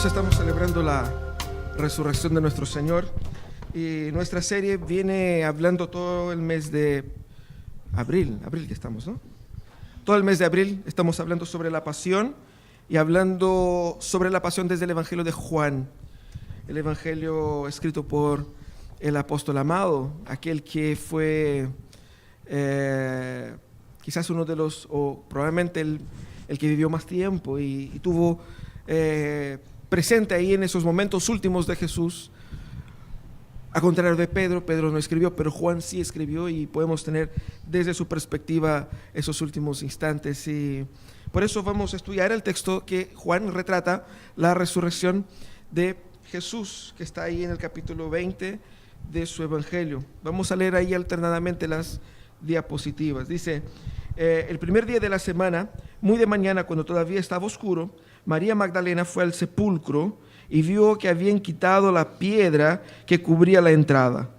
Hermanos, estamos celebrando la resurrección de nuestro Señor y nuestra serie viene hablando todo el mes de abril que estamos, ¿no? Todo el mes de abril estamos hablando sobre la pasión y hablando sobre la pasión desde el Evangelio de Juan, el Evangelio escrito por el apóstol amado, aquel que fue quizás uno de los, o probablemente el que vivió más tiempo y tuvo presente ahí en esos momentos últimos de Jesús. A contrario de Pedro, Pedro no escribió, pero Juan sí escribió y podemos tener desde su perspectiva esos últimos instantes. Y por eso vamos a estudiar el texto que Juan retrata, la resurrección de Jesús, que está ahí en el capítulo 20 de su Evangelio. Vamos a leer ahí alternadamente las diapositivas. Dice: el primer día de la semana, muy de mañana, cuando todavía estaba oscuro, María Magdalena fue al sepulcro y vio que habían quitado la piedra que cubría la entrada.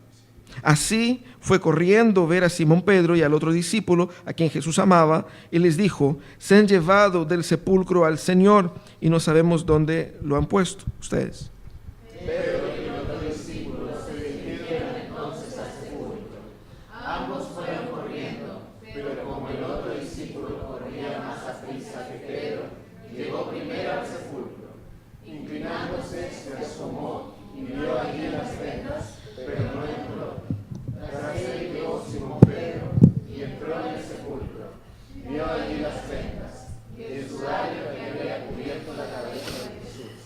Así fue corriendo a ver a Simón Pedro y al otro discípulo, a quien Jesús amaba, y les dijo: se han llevado del sepulcro al Señor y no sabemos dónde lo han puesto. Ustedes. Pedro y el otro discípulo se dirigieron entonces al sepulcro. Ambos fueron corriendo, pero como el otro discípulo corría más aprisa que Pedro, llegó primero al sepulcro. Inclinándose, se asomó y vio allí las vendas, pero no entró. Tras él llegó Simón Pedro y entró en el sepulcro. Vio allí las vendas y el sudario que había cubierto la cabeza de Jesús,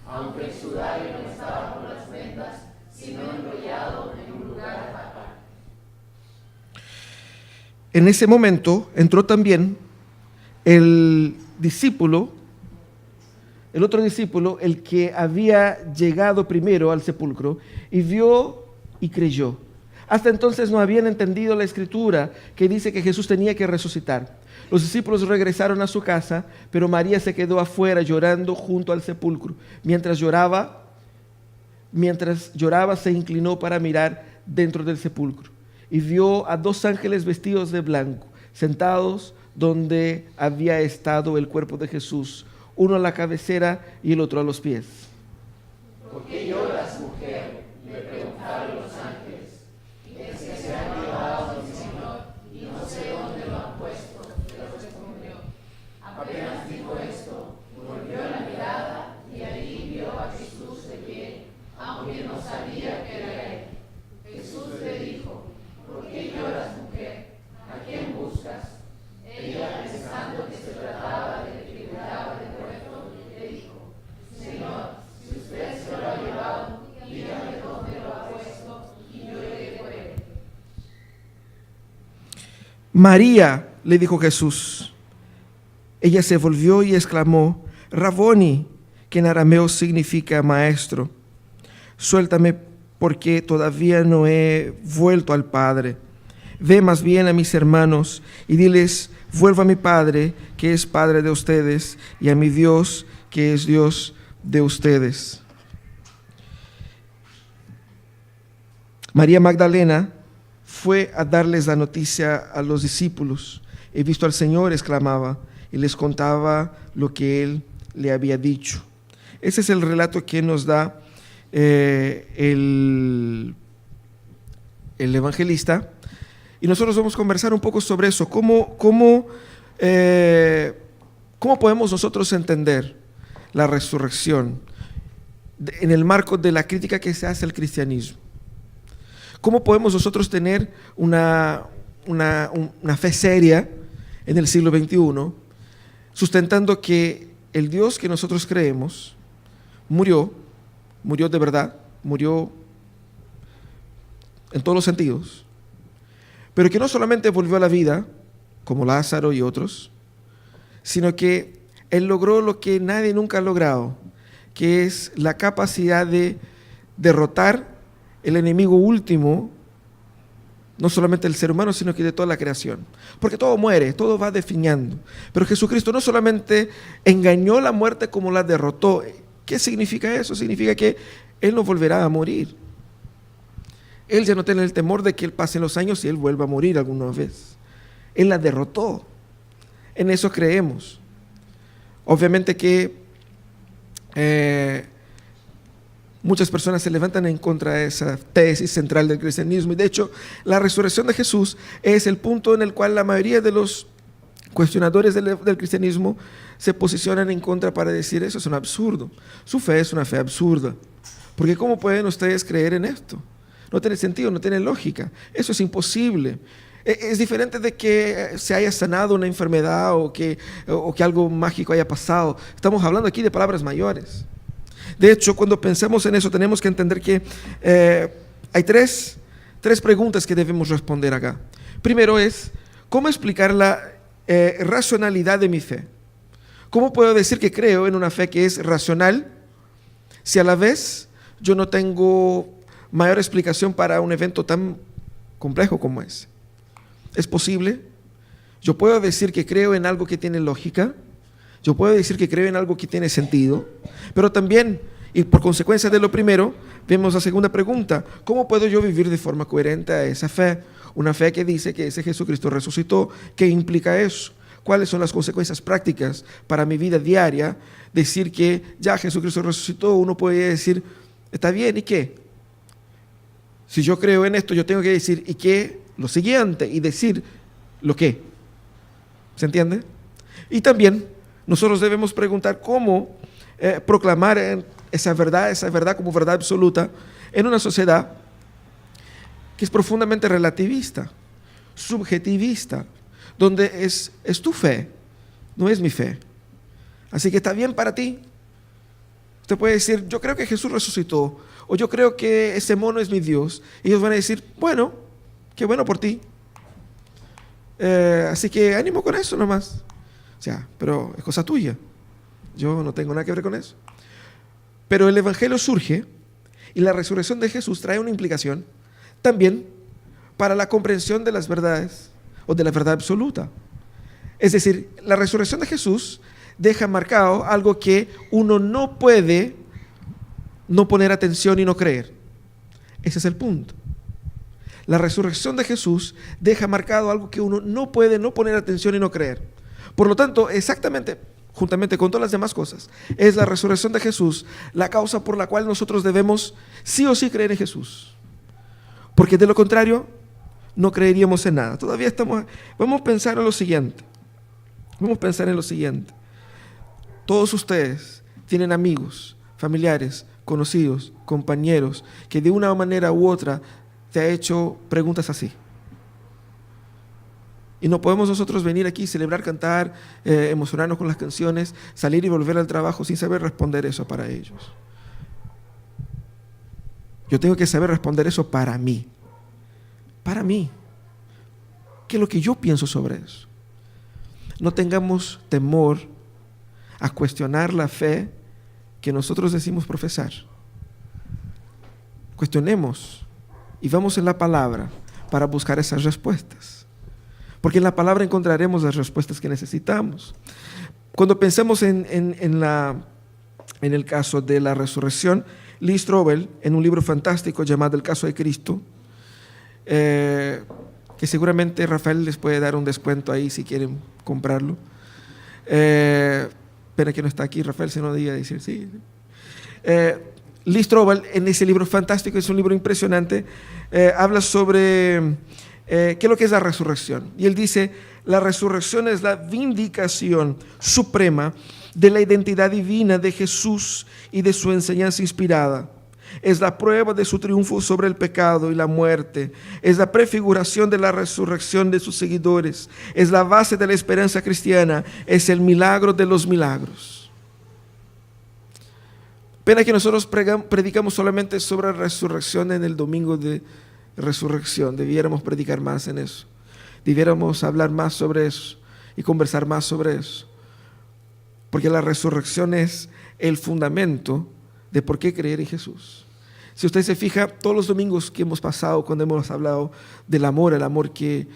aunque el sudario no estaba por las vendas, sino enrollado en un lugar aparte. En ese momento entró también el otro discípulo, el que había llegado primero al sepulcro, y vio y creyó. Hasta entonces no habían entendido la escritura que dice que Jesús tenía que resucitar. Los discípulos regresaron a su casa, pero María se quedó afuera llorando junto al sepulcro. Mientras lloraba, se inclinó para mirar dentro del sepulcro y vio a dos ángeles vestidos de blanco, sentados donde había estado el cuerpo de Jesús, uno a la cabecera y el otro a los pies. ¿Por qué lloras, mujer?, le preguntaron los ángeles. Es que se han llevado a mi Señor y no sé dónde lo han puesto, le respondió. Apenas dijo esto, volvió la mirada y allí vio a Jesús de pie, aunque no sabía que era él. Jesús le dijo: ¿por qué lloras, mujer? ¿A quién buscas? Ella, pensando que se trataba del que cuidaba del muerto, le dijo: Señor, si usted se lo ha llevado, dígame dónde lo ha puesto y yo iré por él. María, le dijo Jesús. Ella se volvió y exclamó: Raboni, que en arameo significa maestro. Suéltame, porque todavía no he vuelto al Padre. Ve más bien a mis hermanos y diles: vuelvo a mi Padre, que es Padre de ustedes, y a mi Dios, que es Dios de ustedes. María Magdalena fue a darles la noticia a los discípulos. He visto al Señor, exclamaba, y les contaba lo que Él le había dicho. Ese es el relato que nos da el evangelista. Y nosotros vamos a conversar un poco sobre eso. ¿Cómo podemos nosotros entender la resurrección en el marco de la crítica que se hace al cristianismo? ¿Cómo podemos nosotros tener una fe seria en el siglo XXI, sustentando que el Dios que nosotros creemos murió de verdad, murió en todos los sentidos, pero que no solamente volvió a la vida, como Lázaro y otros, sino que Él logró lo que nadie nunca ha logrado, que es la capacidad de derrotar el enemigo último, no solamente del ser humano, sino que de toda la creación. Porque todo muere, todo va definhando. Pero Jesucristo no solamente engañó la muerte, como la derrotó. ¿Qué significa eso? Significa que Él no volverá a morir. Él ya no tiene el temor de que Él pase los años y Él vuelva a morir alguna vez. Él la derrotó. En eso creemos. Obviamente que muchas personas se levantan en contra de esa tesis central del cristianismo, y de hecho la resurrección de Jesús es el punto en el cual la mayoría de los cuestionadores del cristianismo se posicionan en contra para decir: eso es un absurdo, su fe es una fe absurda, porque ¿cómo pueden ustedes creer en esto? No tiene sentido, no tiene lógica, eso es imposible. Es diferente de que se haya sanado una enfermedad o que algo mágico haya pasado. Estamos hablando aquí de palabras mayores. De hecho, cuando pensamos en eso, tenemos que entender que hay tres preguntas que debemos responder acá. Primero es: ¿cómo explicar la racionalidad de mi fe? ¿Cómo puedo decir que creo en una fe que es racional si a la vez yo no tengo mayor explicación para un evento tan complejo como ese? ¿Es posible? Yo puedo decir que creo en algo que tiene lógica, yo puedo decir que creo en algo que tiene sentido, pero también, y por consecuencia de lo primero, vemos la segunda pregunta: ¿cómo puedo yo vivir de forma coherente a esa fe? Una fe que dice que ese Jesucristo resucitó. ¿Qué implica eso? ¿Cuáles son las consecuencias prácticas para mi vida diaria? Decir que ya Jesucristo resucitó, uno puede decir: está bien, ¿y qué? Si yo creo en esto, yo tengo que decir ¿y qué? Lo siguiente, y decir lo que. ¿Se entiende? Y también nosotros debemos preguntar cómo proclamar esa verdad como verdad absoluta en una sociedad que es profundamente relativista, subjetivista, donde es tu fe, no es mi fe. Así que está bien para ti. Usted puede decir: yo creo que Jesús resucitó, o yo creo que ese mono es mi Dios. Y ellos van a decir: bueno, qué bueno por ti. Así que ánimo con eso nomás. O sea, pero es cosa tuya. Yo no tengo nada que ver con eso. Pero el Evangelio surge y la resurrección de Jesús trae una implicación también para la comprensión de las verdades o de la verdad absoluta. Es decir, la resurrección de Jesús deja marcado algo que uno no puede no poner atención y no creer. Ese es el punto. La resurrección de Jesús deja marcado algo que uno no puede no poner atención y no creer. Por lo tanto, exactamente, juntamente con todas las demás cosas, es la resurrección de Jesús la causa por la cual nosotros debemos sí o sí creer en Jesús. Porque de lo contrario, no creeríamos en nada. Todavía vamos a pensar en lo siguiente. Todos ustedes tienen amigos, familiares, conocidos, compañeros, que de una manera u otra te ha hecho preguntas así. Y no podemos nosotros venir aquí, celebrar, cantar, emocionarnos con las canciones, salir y volver al trabajo sin saber responder eso para ellos. Yo tengo que saber responder eso para mí. Para mí. ¿Qué es lo que yo pienso sobre eso? No tengamos temor a cuestionar la fe que nosotros decimos profesar. Cuestionemos y vamos en la palabra para buscar esas respuestas. Porque en la palabra encontraremos las respuestas que necesitamos. Cuando pensemos en el caso de la resurrección, Lee Strobel, en un libro fantástico llamado El caso de Cristo, que seguramente Rafael les puede dar un descuento ahí si quieren comprarlo. Pena que no está aquí Rafael, si no diga decir sí. Lee Strobel, en ese libro fantástico, es un libro impresionante, habla sobre qué es lo que es la resurrección. Y él dice: la resurrección es la vindicación suprema de la identidad divina de Jesús y de su enseñanza inspirada. Es la prueba de su triunfo sobre el pecado y la muerte. Es la prefiguración de la resurrección de sus seguidores. Es la base de la esperanza cristiana. Es el milagro de los milagros. Pena que nosotros predicamos solamente sobre la resurrección en el domingo de resurrección. Debiéramos predicar más en eso. Debiéramos hablar más sobre eso y conversar más sobre eso. Porque la resurrección es el fundamento de por qué creer en Jesús. Si usted se fija, todos los domingos que hemos pasado, cuando hemos hablado del amor, el amor que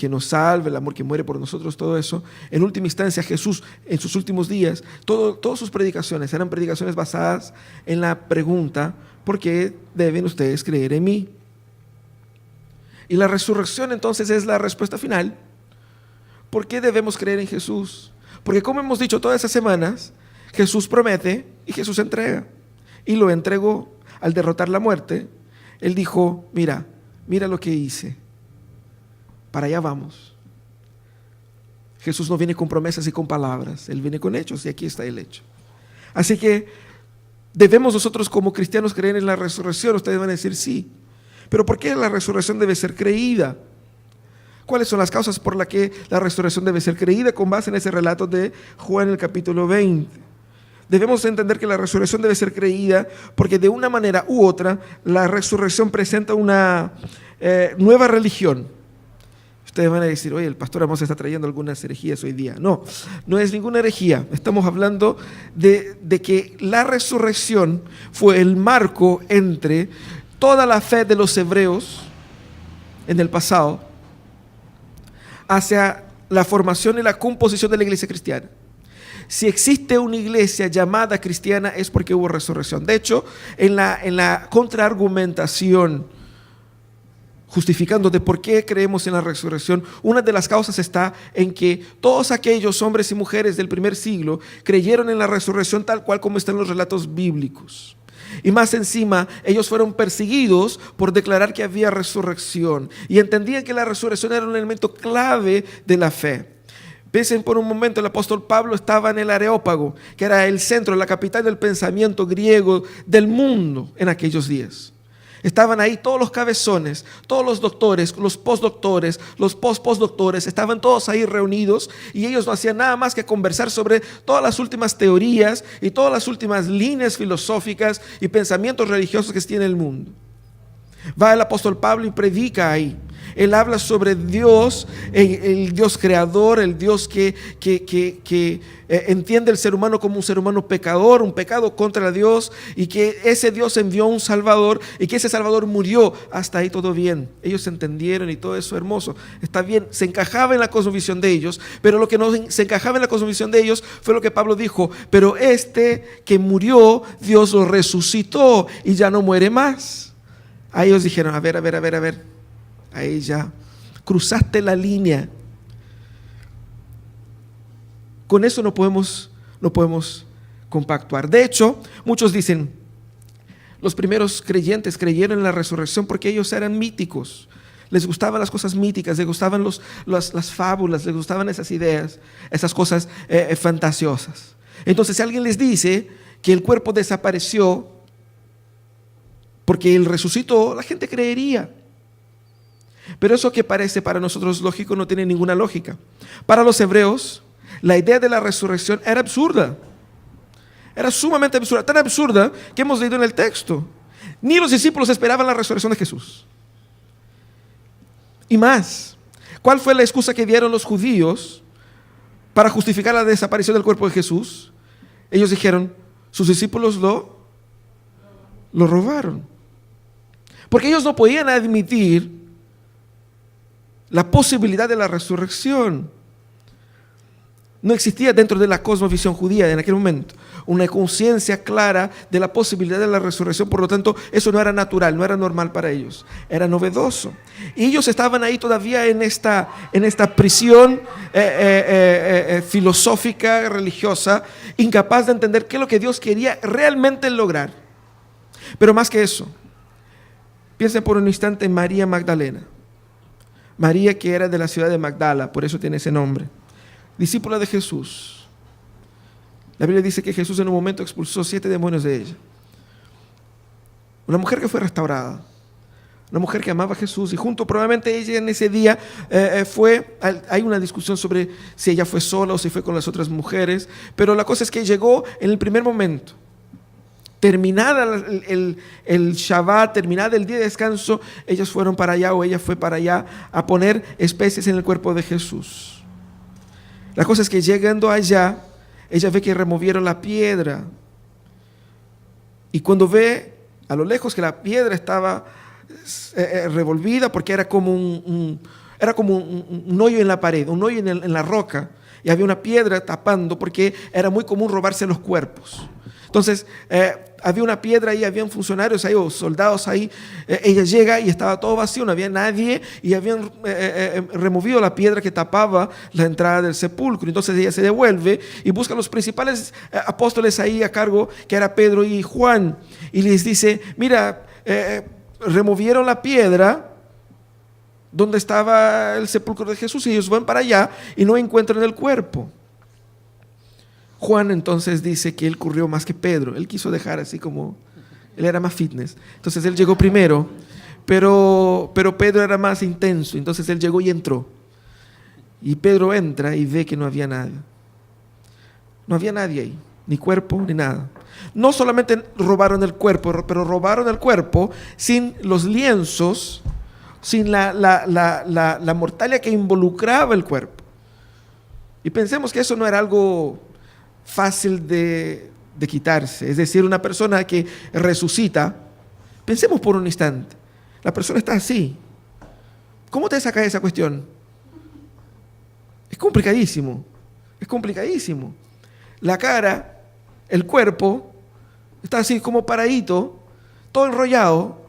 nos salva, el amor que muere por nosotros, todo eso, en última instancia Jesús en sus últimos días, todas sus predicaciones eran predicaciones basadas en la pregunta: ¿por qué deben ustedes creer en mí? Y la resurrección entonces es la respuesta final. ¿Por qué debemos creer en Jesús? Porque como hemos dicho todas esas semanas, Jesús promete y Jesús entrega. Y lo entregó al derrotar la muerte. Él dijo, mira lo que hice. Para allá vamos. Jesús no viene con promesas y con palabras. Él viene con hechos y aquí está el hecho. Así que debemos nosotros como cristianos creer en la resurrección. Ustedes van a decir sí. Pero ¿por qué la resurrección debe ser creída? ¿Cuáles son las causas por las que la resurrección debe ser creída con base en ese relato de Juan en el capítulo 20? Debemos entender que la resurrección debe ser creída porque de una manera u otra la resurrección presenta una nueva religión. Ustedes van a decir, oye, el pastor Amos está trayendo algunas herejías hoy día. No es ninguna herejía. Estamos hablando de que la resurrección fue el marco entre toda la fe de los hebreos en el pasado hacia la formación y la composición de la iglesia cristiana. Si existe una iglesia llamada cristiana es porque hubo resurrección. De hecho, en la contraargumentación justificando de por qué creemos en la resurrección, una de las causas está en que todos aquellos hombres y mujeres del primer siglo creyeron en la resurrección tal cual como están los relatos bíblicos. Y más encima, ellos fueron perseguidos por declarar que había resurrección y entendían que la resurrección era un elemento clave de la fe. Piensen por un momento, el apóstol Pablo estaba en el Areópago, que era el centro, la capital del pensamiento griego del mundo en aquellos días. Estaban ahí todos los cabezones, todos los doctores, los postdoctores, los postdoctores, estaban todos ahí reunidos y ellos no hacían nada más que conversar sobre todas las últimas teorías y todas las últimas líneas filosóficas y pensamientos religiosos que tiene el mundo. Va el apóstol Pablo y predica ahí. Él habla sobre Dios, el Dios creador, el Dios que entiende el ser humano como un ser humano pecador, un pecado contra Dios, y que ese Dios envió un Salvador y que ese Salvador murió. Hasta ahí todo bien. Ellos entendieron y todo eso hermoso. Está bien, se encajaba en la cosmovisión de ellos, pero lo que no se encajaba en la cosmovisión de ellos fue lo que Pablo dijo: pero este que murió, Dios lo resucitó y ya no muere más. Ahí ellos dijeron, a ver. Ahí ya cruzaste la línea. Con eso no podemos compactuar. De hecho, muchos dicen, los primeros creyentes creyeron en la resurrección porque ellos eran míticos. Les gustaban las cosas míticas, les gustaban las fábulas, les gustaban esas ideas, esas cosas fantasiosas. Entonces, si alguien les dice que el cuerpo desapareció porque Él resucitó, la gente creería. Pero eso que parece para nosotros lógico no tiene ninguna lógica. Para los hebreos, la idea de la resurrección era absurda. Era sumamente absurda, tan absurda que hemos leído en el texto. Ni los discípulos esperaban la resurrección de Jesús. Y más, ¿cuál fue la excusa que dieron los judíos para justificar la desaparición del cuerpo de Jesús? Ellos dijeron, sus discípulos lo robaron. Porque ellos no podían admitir la posibilidad de la resurrección. No existía dentro de la cosmovisión judía en aquel momento una conciencia clara de la posibilidad de la resurrección. Por lo tanto, eso no era natural, no era normal para ellos, era novedoso. Y ellos estaban ahí todavía en esta prisión filosófica, religiosa, incapaz de entender qué es lo que Dios quería realmente lograr. Pero más que eso, piensen por un instante en María Magdalena. María, que era de la ciudad de Magdala, por eso tiene ese nombre, discípula de Jesús. La Biblia dice que Jesús en un momento expulsó 7 demonios de ella. Una mujer que fue restaurada, una mujer que amaba a Jesús, y junto probablemente ella en ese día hay una discusión sobre si ella fue sola o si fue con las otras mujeres, pero la cosa es que llegó en el primer momento. Terminada el Shabbat, terminada el día de descanso, ellas fueron para allá, o ella fue para allá a poner especies en el cuerpo de Jesús. La cosa es que llegando allá, ella ve que removieron la piedra. Y cuando ve a lo lejos que la piedra estaba revolvida, porque era como un hoyo en la pared, un hoyo en la roca, y había una piedra tapando, porque era muy común robarse los cuerpos. Entonces, había una piedra ahí, habían funcionarios ahí o soldados ahí. Ella llega y estaba todo vacío, no había nadie y habían removido la piedra que tapaba la entrada del sepulcro. Entonces ella se devuelve y busca a los principales apóstoles ahí a cargo, que era Pedro y Juan, y les dice: mira, removieron la piedra donde estaba el sepulcro de Jesús y ellos van para allá y no encuentran el cuerpo. Juan entonces dice que él corrió más que Pedro. Él quiso dejar así como, él era más fitness. Entonces él llegó primero, pero Pedro era más intenso. Entonces él llegó y entró. Y Pedro entra y ve que no había nada. No había nadie ahí, ni cuerpo ni nada. No solamente robaron el cuerpo, pero robaron el cuerpo sin los lienzos, sin la mortalia que involucraba el cuerpo. Y pensemos que eso no era algo fácil de quitarse. Es decir, una persona que resucita, pensemos por un instante, la persona está así. ¿Cómo te saca esa cuestión? Es complicadísimo, es complicadísimo. La cara, el cuerpo, está así como paradito, todo enrollado.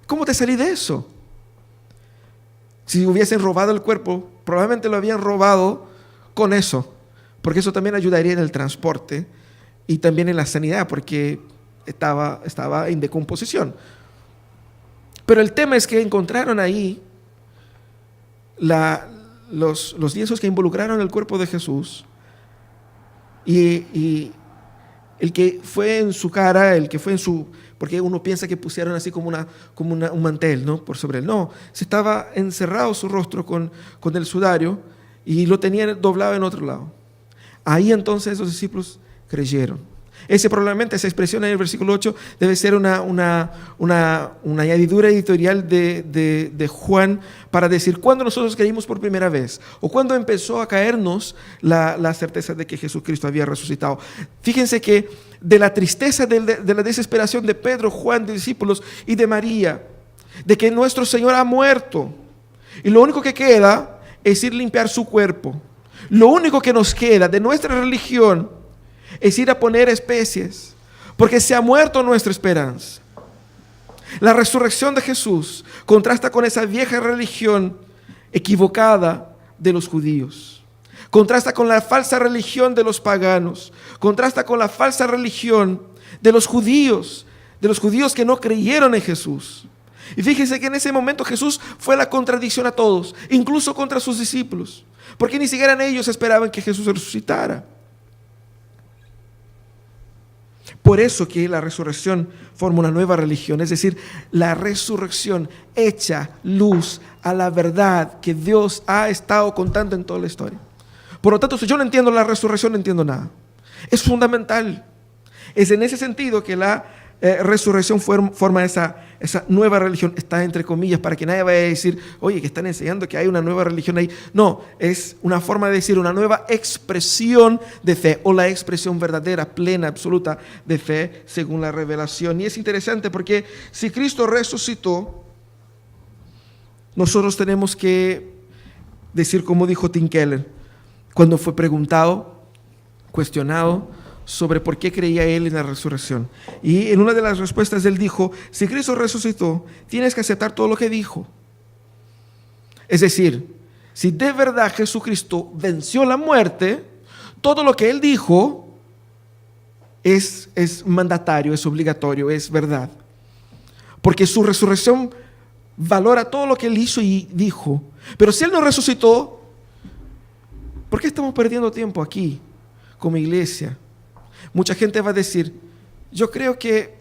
¿Cómo te salí de eso? Si hubiesen robado el cuerpo, probablemente lo habían robado con eso, porque eso también ayudaría en el transporte y también en la sanidad, porque estaba en decomposición. Pero el tema es que encontraron ahí los lienzos que involucraron el cuerpo de Jesús, y el que fue en su cara, el que fue en su... Porque uno piensa que pusieron así como un mantel, ¿no?, por sobre él. No, se estaba encerrado su rostro con el sudario y lo tenían doblado en otro lado. Ahí entonces los discípulos creyeron. Probablemente esa expresión en el versículo 8 debe ser una añadidura editorial de Juan para decir cuándo nosotros creímos por primera vez o cuándo empezó a caernos la certeza de que Jesucristo había resucitado. Fíjense que de la tristeza, de la desesperación de Pedro, Juan, de discípulos y de María, de que nuestro Señor ha muerto y lo único que queda es ir a limpiar su cuerpo. Lo único que nos queda de nuestra religión es ir a poner especies, porque se ha muerto nuestra esperanza. La resurrección de Jesús contrasta con esa vieja religión equivocada de los judíos, contrasta con la falsa religión de los paganos, contrasta con la falsa religión de los judíos que no creyeron en Jesús. Y fíjense que en ese momento Jesús fue la contradicción a todos, incluso contra sus discípulos, porque ni siquiera ellos esperaban que Jesús resucitara. Por eso que la resurrección forma una nueva religión, es decir, la resurrección echa luz a la verdad que Dios ha estado contando en toda la historia. Por lo tanto, si yo no entiendo la resurrección, no entiendo nada. Es fundamental. Es en ese sentido que la resurrección forma esa nueva religión. Está entre comillas para que nadie vaya a decir, oye, que están enseñando que hay una nueva religión ahí. No, es una forma de decir una nueva expresión de fe, o la expresión verdadera, plena, absoluta de fe según la revelación. Y es interesante porque si Cristo resucitó, nosotros tenemos que decir como dijo Tim Keller cuando fue cuestionado sobre por qué creía él en la resurrección. Y en una de las respuestas él dijo: si Cristo resucitó, tienes que aceptar todo lo que dijo. Es decir, si de verdad Jesucristo venció la muerte, todo lo que él dijo es mandatario, es obligatorio, es verdad. Porque su resurrección valora todo lo que él hizo y dijo. Pero si él no resucitó, ¿por qué estamos perdiendo tiempo aquí como iglesia? Mucha gente va a decir, yo creo que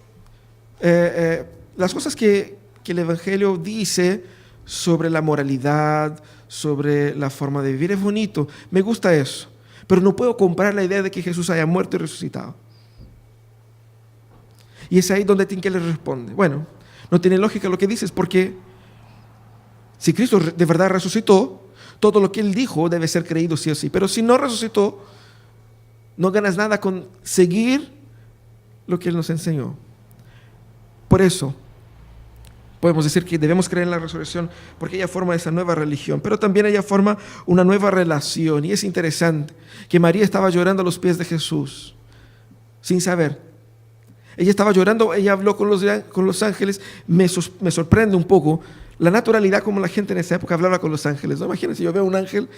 las cosas que el Evangelio dice sobre la moralidad, sobre la forma de vivir es bonito, me gusta eso, pero no puedo comprar la idea de que Jesús haya muerto y resucitado. Y es ahí donde Tim Keller responde, bueno, no tiene lógica lo que dices, porque si Cristo de verdad resucitó, todo lo que él dijo debe ser creído sí o sí, pero si no resucitó, no ganas nada con seguir lo que él nos enseñó. Por eso podemos decir que debemos creer en la resurrección, porque ella forma esa nueva religión, pero también ella forma una nueva relación. Y es interesante que María estaba llorando a los pies de Jesús sin saber Ella estaba llorando, ella habló con los ángeles. Me sorprende un poco la naturalidad como la gente en esa época hablaba con los ángeles, ¿no? Imagínense, yo veo un ángel,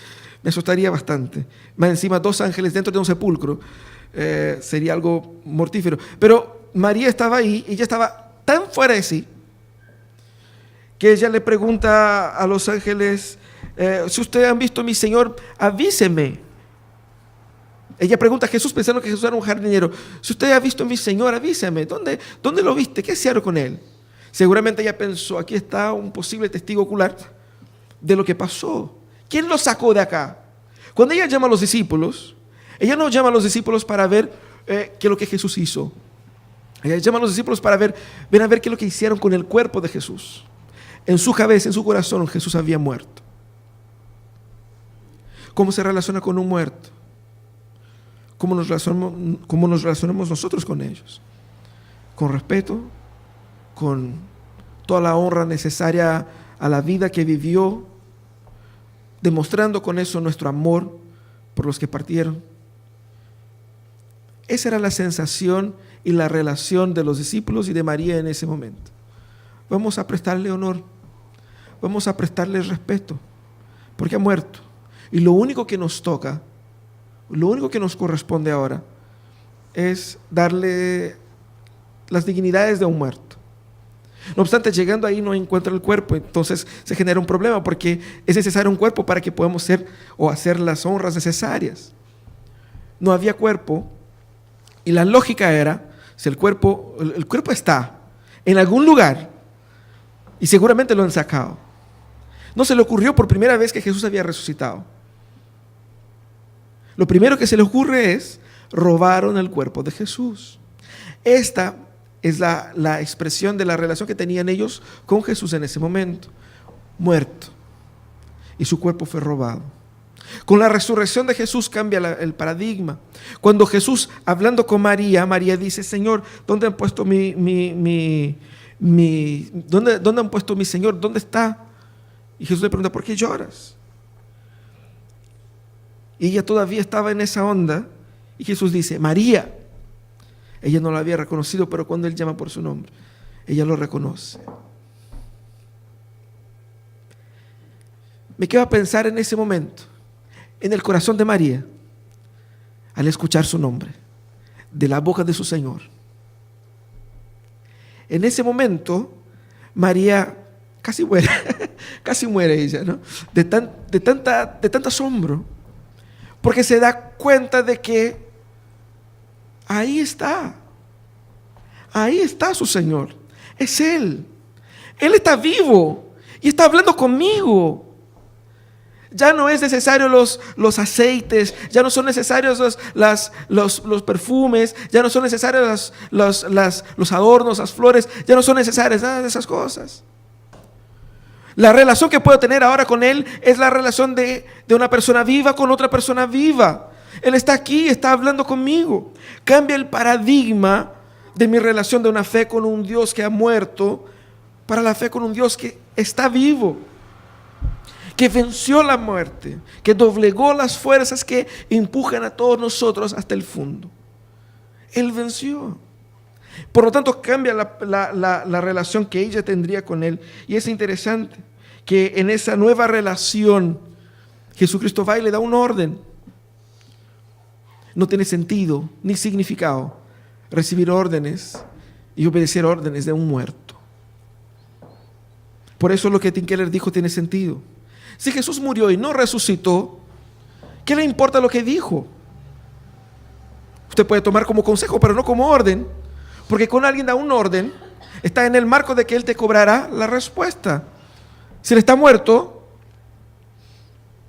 me asustaría bastante. Más encima, 2 ángeles dentro de un sepulcro, sería algo mortífero. Pero María estaba ahí, ella estaba tan fuera de sí, que ella le pregunta a los ángeles, si ustedes han visto a mi Señor, avíseme. Ella pregunta a Jesús pensando que Jesús era un jardinero. Si usted ha visto a mi Señor, avíseme. ¿Dónde lo viste? ¿Qué hicieron con él? Seguramente ella pensó, aquí está un posible testigo ocular de lo que pasó. ¿Quién lo sacó de acá? Cuando ella llama a los discípulos, ella no llama a los discípulos para ver qué es lo que Jesús hizo. Ella llama a los discípulos para ven a ver qué es lo que hicieron con el cuerpo de Jesús. En su cabeza, en su corazón, Jesús había muerto. ¿Cómo se relaciona con un muerto? ¿Cómo nos relacionamos nosotros con ellos? Con respeto, con toda la honra necesaria a la vida que vivió, demostrando con eso nuestro amor por los que partieron. Esa era la sensación y la relación de los discípulos y de María en ese momento. Vamos a prestarle honor, vamos a prestarle respeto, porque ha muerto. Y lo único que nos toca, lo único que nos corresponde ahora es darle las dignidades de un muerto. No obstante, llegando ahí no encuentra el cuerpo, entonces se genera un problema porque es necesario un cuerpo para que podamos ser o hacer las honras necesarias. No había cuerpo y la lógica era, si el cuerpo está en algún lugar y seguramente lo han sacado. No se le ocurrió por primera vez que Jesús había resucitado. Lo primero que se le ocurre es, robaron el cuerpo de Jesús. Esta es la expresión de la relación que tenían ellos con Jesús en ese momento. Muerto. Y su cuerpo fue robado. Con la resurrección de Jesús cambia el paradigma. Cuando Jesús, hablando con María, María dice, Señor, ¿dónde han puesto ¿dónde han puesto mi Señor? ¿Dónde está? Y Jesús le pregunta, ¿por qué lloras? Y ella todavía estaba en esa onda. Y Jesús dice, María. Ella no lo había reconocido, pero cuando Él llama por su nombre, ella lo reconoce. Me quedo a pensar en ese momento, en el corazón de María, al escuchar su nombre, de la boca de su Señor. En ese momento, María casi muere, casi muere ella, ¿no? De tanto asombro, porque se da cuenta de que ahí está su Señor, es Él está vivo y está hablando conmigo. Ya no es necesario los aceites, ya no son necesarios los perfumes, ya no son necesarios los adornos, las flores, ya no son necesarias nada de esas cosas. La relación que puedo tener ahora con Él es la relación de una persona viva con otra persona viva. Él está aquí, está hablando conmigo. Cambia el paradigma de mi relación de una fe con un Dios que ha muerto para la fe con un Dios que está vivo, que venció la muerte, que doblegó las fuerzas que empujan a todos nosotros hasta el fondo. Él venció. Por lo tanto, cambia la relación que ella tendría con Él. Y es interesante que en esa nueva relación Jesucristo va y le da un orden. No tiene sentido ni significado recibir órdenes y obedecer órdenes de un muerto. Por eso lo que Tim Keller dijo tiene sentido. Si Jesús murió y no resucitó, ¿qué le importa lo que dijo? Usted puede tomar como consejo, pero no como orden, porque cuando alguien da un orden, está en el marco de que Él te cobrará la respuesta. Si Él está muerto,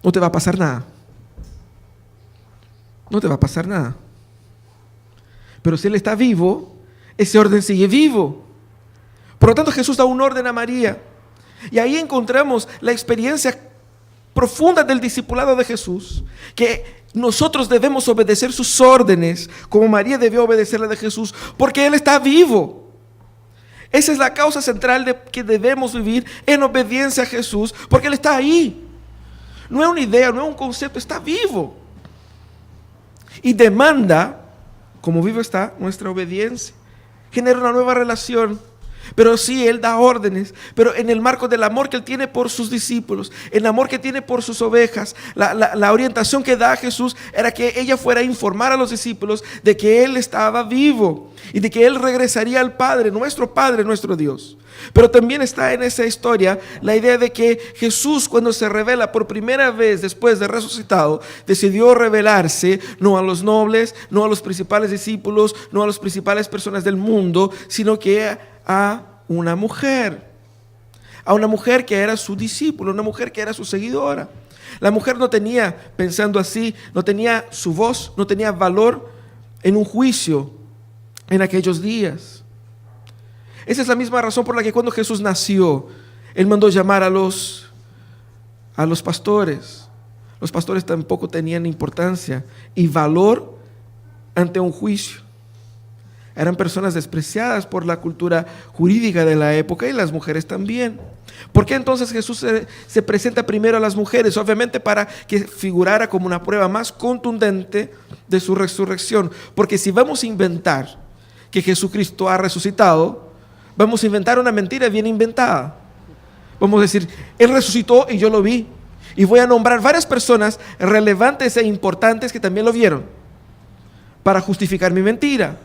no te va a pasar nada. No te va a pasar nada. Pero si Él está vivo, ese orden sigue vivo. Por lo tanto, Jesús da un orden a María. Y ahí encontramos la experiencia profunda del discipulado de Jesús, que nosotros debemos obedecer sus órdenes, como María debió obedecer la de Jesús, porque Él está vivo. Esa es la causa central de que debemos vivir en obediencia a Jesús, porque Él está ahí. No es una idea, no es un concepto, está vivo. Y demanda, como vivo está, nuestra obediencia. genera una nueva relación. Pero sí, Él da órdenes, pero en el marco del amor que Él tiene por sus discípulos, el amor que tiene por sus ovejas. La orientación que da a Jesús era que ella fuera a informar a los discípulos de que Él estaba vivo y de que Él regresaría al Padre, nuestro Dios. Pero también está en esa historia la idea de que Jesús, cuando se revela por primera vez después de resucitado, decidió revelarse no a los nobles, no a los principales discípulos, no a las principales personas del mundo, sino que a una mujer que era su discípulo, una mujer que era su seguidora. La mujer no tenía, pensando así, no tenía su voz, no tenía valor en un juicio en aquellos días. Esa es la misma razón por la que cuando Jesús nació, Él mandó llamar a los pastores. Los pastores tampoco tenían importancia y valor ante un juicio. Eran personas despreciadas por la cultura jurídica de la época y las mujeres también. ¿Por qué entonces Jesús se presenta primero a las mujeres? Obviamente para que figurara como una prueba más contundente de su resurrección. Porque si vamos a inventar que Jesucristo ha resucitado, vamos a inventar una mentira bien inventada. Vamos a decir, Él resucitó y yo lo vi. Y voy a nombrar varias personas relevantes e importantes que también lo vieron para justificar mi mentira.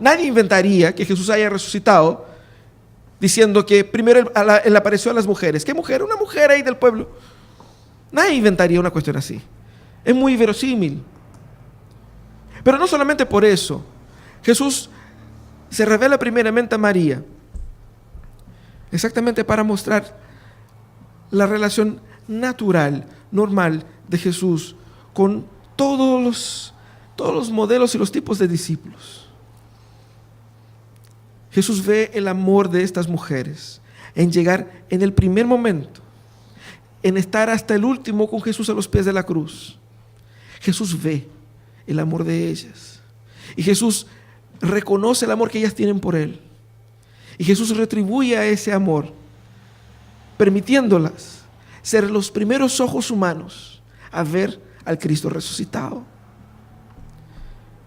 Nadie inventaría que Jesús haya resucitado diciendo que primero Él apareció a las mujeres. ¿Qué mujer? Una mujer ahí del pueblo. Nadie inventaría una cuestión así. Es muy verosímil. Pero no solamente por eso. Jesús se revela primeramente a María, exactamente para mostrar la relación natural, normal de Jesús con todos los modelos y los tipos de discípulos. Jesús ve el amor de estas mujeres en llegar en el primer momento, en estar hasta el último con Jesús a los pies de la cruz. Jesús ve el amor de ellas y Jesús reconoce el amor que ellas tienen por Él. Y Jesús retribuye a ese amor, permitiéndolas ser los primeros ojos humanos a ver al Cristo resucitado.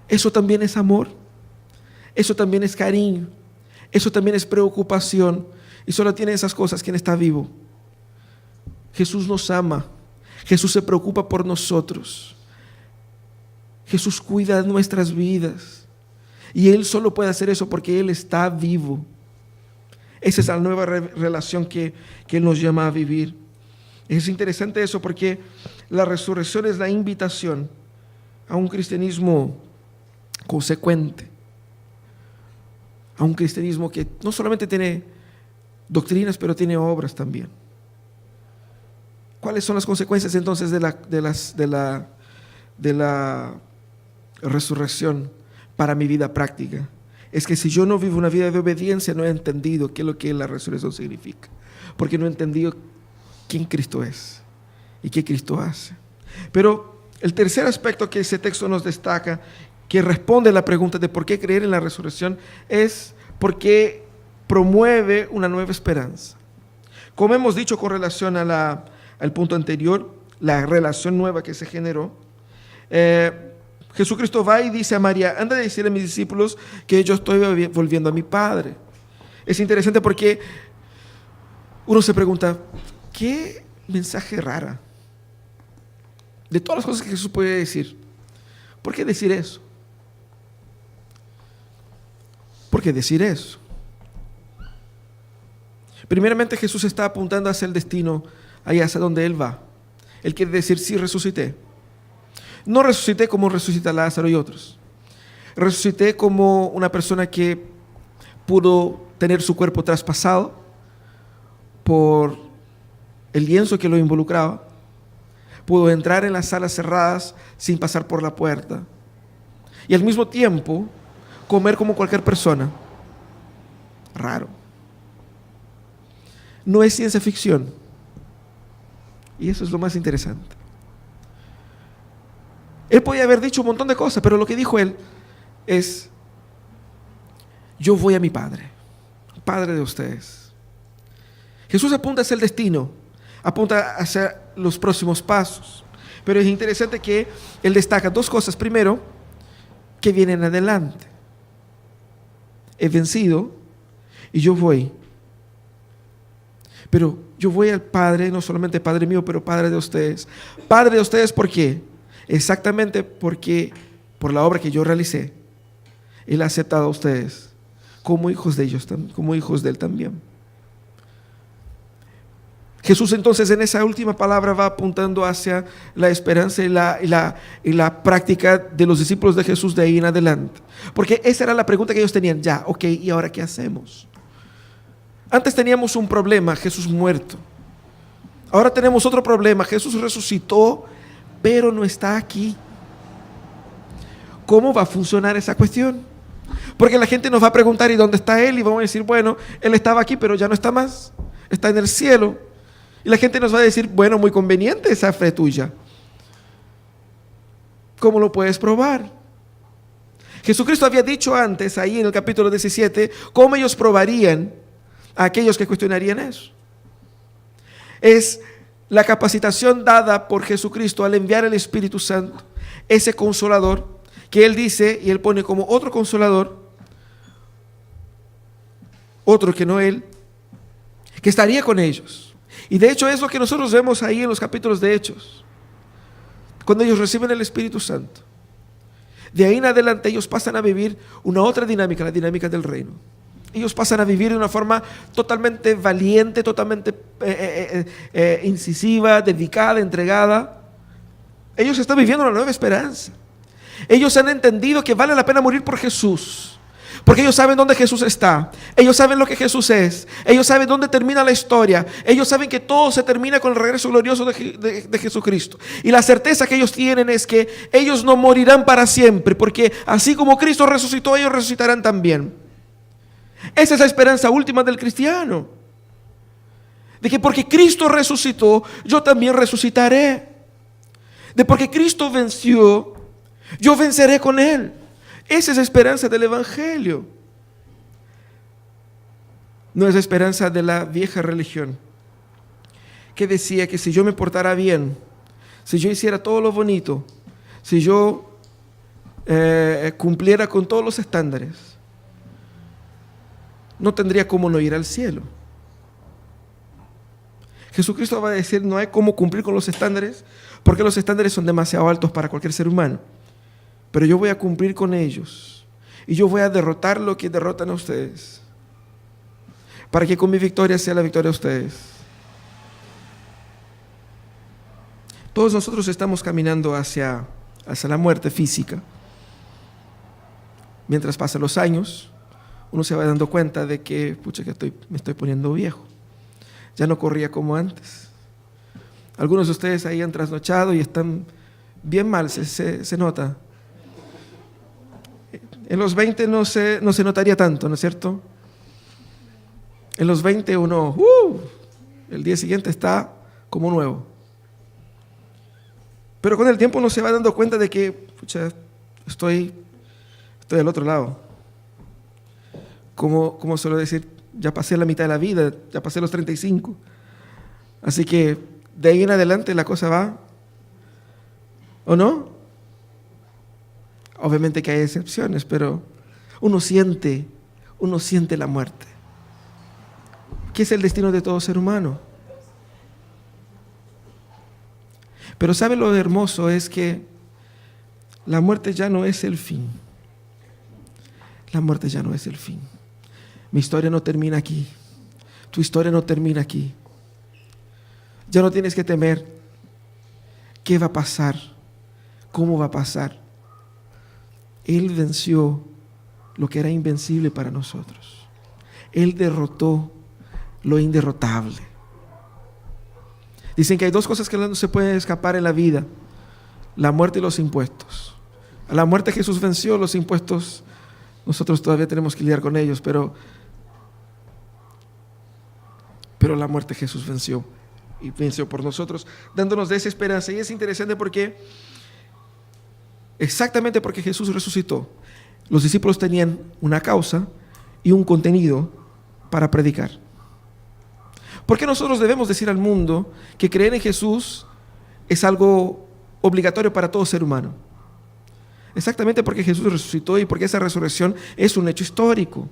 Eso también es amor. Eso también es cariño. Eso también es preocupación. Y solo tiene esas cosas quien está vivo. Jesús nos ama. Jesús se preocupa por nosotros. Jesús cuida de nuestras vidas. Y Él solo puede hacer eso porque Él está vivo. Esa es la nueva relación que Él nos llama a vivir. Es interesante eso porque la resurrección es la invitación a un cristianismo consecuente. A un cristianismo que no solamente tiene doctrinas, pero tiene obras también. ¿Cuáles son las consecuencias entonces de la resurrección para mi vida práctica? Es que si yo no vivo una vida de obediencia, no he entendido qué es lo que la resurrección significa. Porque no he entendido quién Cristo es y qué Cristo hace. Pero el tercer aspecto que ese texto nos destaca, que responde a la pregunta de por qué creer en la resurrección, es porque promueve una nueva esperanza. Como hemos dicho con relación a al punto anterior, la relación nueva que se generó, Jesucristo va y dice a María: anda a decirle a mis discípulos que yo estoy volviendo a mi Padre. Es interesante porque uno se pregunta, ¿qué mensaje rara? De todas las cosas que Jesús puede decir, ¿por qué decir eso? ¿Por qué decir eso? Primeramente, Jesús está apuntando hacia el destino, allá hacia donde Él va. Él quiere decir: sí, resucité. No resucité como resucita Lázaro y otros. Resucité como una persona que pudo tener su cuerpo traspasado por el lienzo que lo involucraba. Pudo entrar en las salas cerradas sin pasar por la puerta. Y al mismo tiempo comer como cualquier persona. Raro. No es ciencia ficción. Y eso es lo más interesante. Él podía haber dicho un montón de cosas, pero lo que dijo Él es: yo voy a mi Padre, Padre de ustedes. Jesús apunta hacia el destino, apunta hacia los próximos pasos. Pero es interesante que Él destaca dos cosas. Primero, que vienen adelante. he vencido y yo voy. Pero yo voy al Padre, no solamente Padre mío, pero Padre de ustedes. Padre de ustedes, ¿por qué? Exactamente porque por la obra que yo realicé, Él ha aceptado a ustedes como hijos de ellos, como hijos de Él también. Jesús entonces en esa última palabra va apuntando hacia la esperanza y la práctica de los discípulos de Jesús de ahí en adelante. Porque esa era la pregunta que ellos tenían. Ya, ok, ¿y ahora qué hacemos? Antes teníamos un problema, Jesús muerto. Ahora tenemos otro problema, Jesús resucitó, pero no está aquí. ¿Cómo va a funcionar esa cuestión? Porque la gente nos va a preguntar, ¿y dónde está Él? Y vamos a decir, bueno, Él estaba aquí, pero ya no está más. Está en el cielo. Y la gente nos va a decir, bueno, muy conveniente esa fe tuya. ¿Cómo lo puedes probar? Jesucristo había dicho antes, ahí en el capítulo 17, cómo ellos probarían a aquellos que cuestionarían eso. Es la capacitación dada por Jesucristo al enviar el Espíritu Santo, ese consolador, que Él dice, y Él pone como otro consolador, otro que no Él, que estaría con ellos. Y de hecho es lo que nosotros vemos ahí en los capítulos de Hechos, cuando ellos reciben el Espíritu Santo. De ahí en adelante ellos pasan a vivir una otra dinámica, la dinámica del reino. Ellos pasan a vivir de una forma totalmente valiente, totalmente incisiva, dedicada, entregada. Ellos están viviendo una nueva esperanza. Ellos han entendido que vale la pena morir por Jesús. Porque ellos saben dónde Jesús está. Ellos saben lo que Jesús es. Ellos saben dónde termina la historia. Ellos saben que todo se termina con el regreso glorioso de Jesucristo. Y la certeza que ellos tienen es que ellos no morirán para siempre. Porque así como Cristo resucitó, ellos resucitarán también. Esa es la esperanza última del cristiano. De que porque Cristo resucitó, yo también resucitaré. De porque Cristo venció, yo venceré con Él. Esa es la esperanza del Evangelio. No es la esperanza de la vieja religión, que decía que si yo me portara bien, si yo hiciera todo lo bonito, si yo cumpliera con todos los estándares, no tendría cómo no ir al cielo. Jesucristo va a decir, no hay cómo cumplir con los estándares, porque los estándares son demasiado altos para cualquier ser humano. Pero yo voy a cumplir con ellos y yo voy a derrotar lo que derrotan a ustedes, para que con mi victoria sea la victoria de ustedes. Todos nosotros estamos caminando hacia la muerte física. Mientras pasan los años, uno se va dando cuenta de que, me estoy poniendo viejo. Ya no corría como antes. Algunos de ustedes ahí han trasnochado y están bien mal, se nota. En los 20 no se notaría tanto, ¿no es cierto? En los 20 uno, el día siguiente está como nuevo. Pero con el tiempo uno se va dando cuenta de que, estoy al otro lado. Como suelo decir, ya pasé la mitad de la vida, ya pasé los 35. Así que de ahí en adelante la cosa va, ¿o no? Obviamente que hay excepciones, pero uno siente la muerte, que es el destino de todo ser humano. Pero ¿sabe lo hermoso? Es que la muerte ya no es el fin. La muerte ya no es el fin. Mi historia no termina aquí. Tu historia no termina aquí. Ya no tienes que temer qué va a pasar, cómo va a pasar. Él venció lo que era invencible para nosotros. Él derrotó lo inderrotable. Dicen que hay dos cosas que no se pueden escapar en la vida: la muerte y los impuestos. A la muerte Jesús venció, los impuestos nosotros todavía tenemos que lidiar con ellos, pero la muerte Jesús venció, y venció por nosotros, dándonos de esa esperanza. Y es interesante porque exactamente porque Jesús resucitó, los discípulos tenían una causa y un contenido para predicar. ¿Por qué nosotros debemos decir al mundo que creer en Jesús es algo obligatorio para todo ser humano? Exactamente porque Jesús resucitó y porque esa resurrección es un hecho histórico.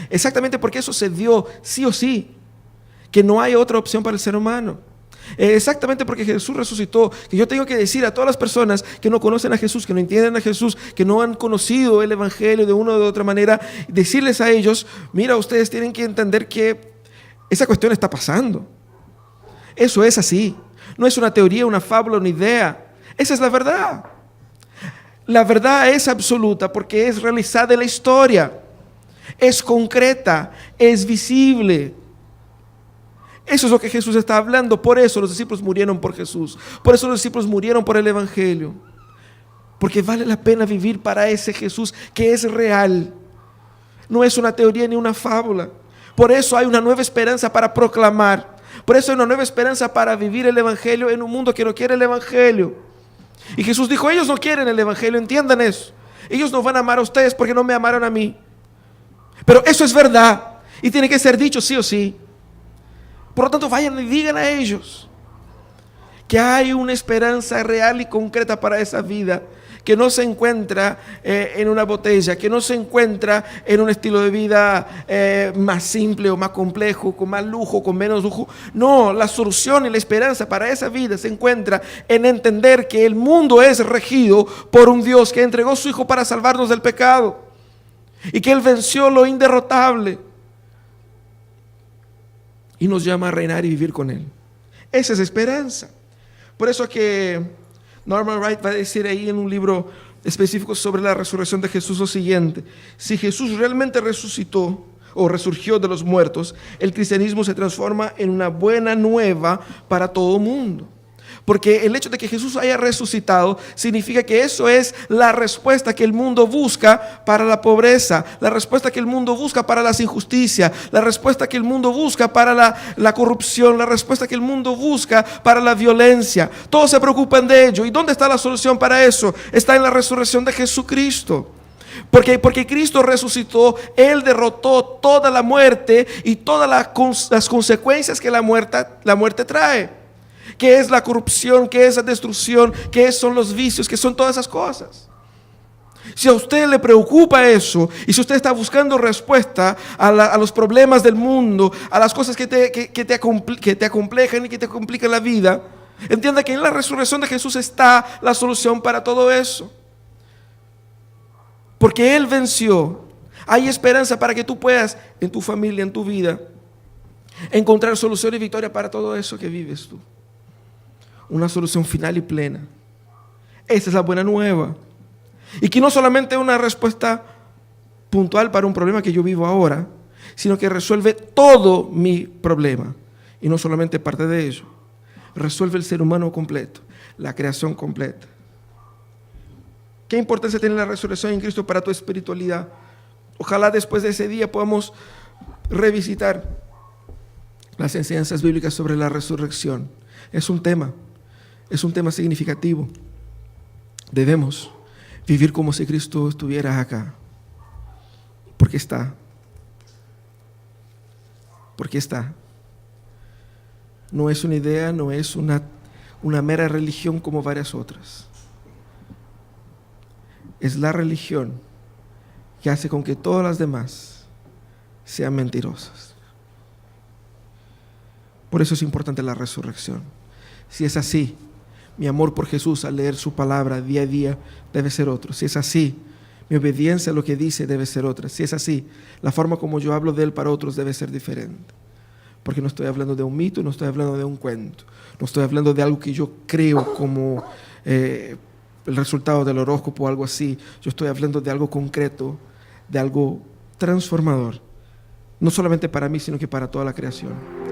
Exactamente porque eso se dio sí o sí, que no hay otra opción para el ser humano. Exactamente porque Jesús resucitó, que yo tengo que decir a todas las personas que no conocen a Jesús, que no entienden a Jesús, que no han conocido el Evangelio de una o de otra manera, decirles a ellos, mira, ustedes tienen que entender que esa cuestión está pasando. Eso es así. No es una teoría, una fábula, una idea. Esa es la verdad. La verdad es absoluta porque es realizada en la historia. Es concreta, es visible. Eso es lo que Jesús está hablando. Por eso los discípulos murieron por Jesús. Por eso los discípulos murieron por el Evangelio. Porque vale la pena vivir para ese Jesús que es real. No es una teoría ni una fábula. Por eso hay una nueva esperanza para proclamar. Por eso hay una nueva esperanza para vivir el Evangelio en un mundo que no quiere el Evangelio. Y Jesús dijo, ellos no quieren el Evangelio, entiendan eso. Ellos no van a amar a ustedes porque no me amaron a mí. Pero eso es verdad y tiene que ser dicho sí o sí. Por lo tanto, vayan y digan a ellos que hay una esperanza real y concreta para esa vida, que no se encuentra en una botella, que no se encuentra en un estilo de vida más simple o más complejo, con más lujo, con menos lujo. No, la solución y la esperanza para esa vida se encuentra en entender que el mundo es regido por un Dios que entregó a su Hijo para salvarnos del pecado y que Él venció lo inderrotable y nos llama a reinar y vivir con Él. Esa es esperanza. Por eso que Norman Wright va a decir ahí en un libro específico sobre la resurrección de Jesús lo siguiente: si Jesús realmente resucitó o resurgió de los muertos, el cristianismo se transforma en una buena nueva para todo el mundo. Porque el hecho de que Jesús haya resucitado significa que eso es la respuesta que el mundo busca para la pobreza, la respuesta que el mundo busca para las injusticias, la respuesta que el mundo busca para la corrupción, la respuesta que el mundo busca para la violencia. Todos se preocupan de ello. ¿Y dónde está la solución para eso? Está en la resurrección de Jesucristo. Porque Cristo resucitó, Él derrotó toda la muerte y todas las consecuencias que la muerte trae. ¿Qué es la corrupción? ¿Qué es la destrucción? ¿Qué son los vicios? ¿Qué son todas esas cosas? Si a usted le preocupa eso, y si usted está buscando respuesta a los problemas del mundo, a las cosas que te acomplejan y que te complican la vida, entienda que en la resurrección de Jesús está la solución para todo eso. Porque Él venció. Hay esperanza para que tú puedas, en tu familia, en tu vida, encontrar solución y victoria para todo eso que vives tú. Una solución final y plena. Esa es la buena nueva. Y que no solamente es una respuesta puntual para un problema que yo vivo ahora, sino que resuelve todo mi problema. Y no solamente parte de ello. Resuelve el ser humano completo, la creación completa. ¿Qué importancia tiene la resurrección en Cristo para tu espiritualidad? Ojalá después de ese día podamos revisitar las enseñanzas bíblicas sobre la resurrección. Es un tema significativo. Debemos vivir como si Cristo estuviera acá. Porque está. No es una idea, no es una mera religión como varias otras. Es la religión que hace con que todas las demás sean mentirosas. Por eso es importante la resurrección. Si es así, mi amor por Jesús al leer su palabra día a día debe ser otro. Si es así, mi obediencia a lo que dice debe ser otra. Si es así, la forma como yo hablo de Él para otros debe ser diferente. Porque no estoy hablando de un mito, no estoy hablando de un cuento. No estoy hablando de algo que yo creo como el resultado del horóscopo o algo así. Yo estoy hablando de algo concreto, de algo transformador. No solamente para mí, sino que para toda la creación.